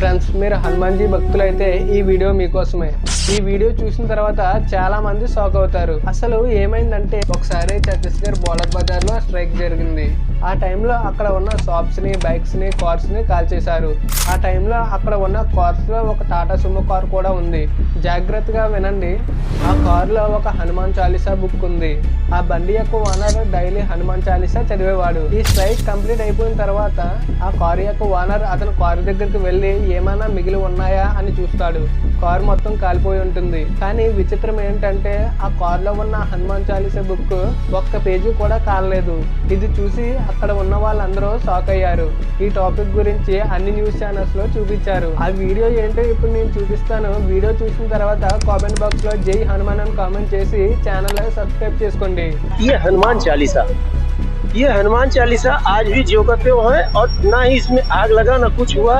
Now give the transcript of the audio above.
Friends, మీరు హనుమాన్జీ భక్తులైతే ఈ video మీకోసమే. ఈ వీడియో చూసిన తర్వాత చాలా మంది షాక్ అవుతారు. అసలు ఏమైందంటే, ఒకసారి ఛత్తీస్గఢ్ బోలక్ బజార్ లో స్ట్రైక్ జరిగింది. ఆ టైంలో అక్కడ ఉన్న షాప్స్ ని, బైక్స్ ని, కార్స్ ని కాల్చేశారు. ఆ టైంలో అక్కడ ఉన్న కార్స్ లో ఒక టాటా సుమో కార్ కూడా ఉంది. జాగ్రత్తగా వినండి. ఆ కార్ లో ఒక హనుమాన్ చాలీసా బుక్ ఉంది. ఆ బండి యొక్క ఓనర్ డైలీ హనుమాన్ చాలీసా చదివేవాడు. ఈ స్ట్రైక్ కంప్లీట్ అయిపోయిన తర్వాత ఆ కారు యొక్క ఓనర్ అతను కారు దగ్గరికి వెళ్ళి ఏమైనా మిగిలి ఉన్నాయా అని చూస్తాడు. కారు మొత్తం కాలిపోయి ఉంటుంది. కానీ విచిత్రం ఏంటంటే, ఆ కార్ లో ఉన్న హనుమాన్ చాలీసా బుక్ ఒక్క పేజీ కూడా కాలలేదు. ఇది చూసి అక్కడ ఉన్న వాళ్ళందరూ షాక్ అయ్యారు. ఈ టాపిక్ గురించి అన్ని న్యూస్ ఛానల్స్ లో చూపించారు. ఆ వీడియో ఏంటో ఇప్పుడు నేను చూపిస్తాను. వీడియో చూసిన తర్వాత కామెంట్ బాక్స్ లో జై హనుమాన్ అని కామెంట్ చేసి ఛానల్ సబ్స్క్రైబ్ చేసుకోండి. ये हनुमान चालीसा आज भी ज्यों का त्यों है और ना ही इसमें आग लगा ना कुछ हुआ।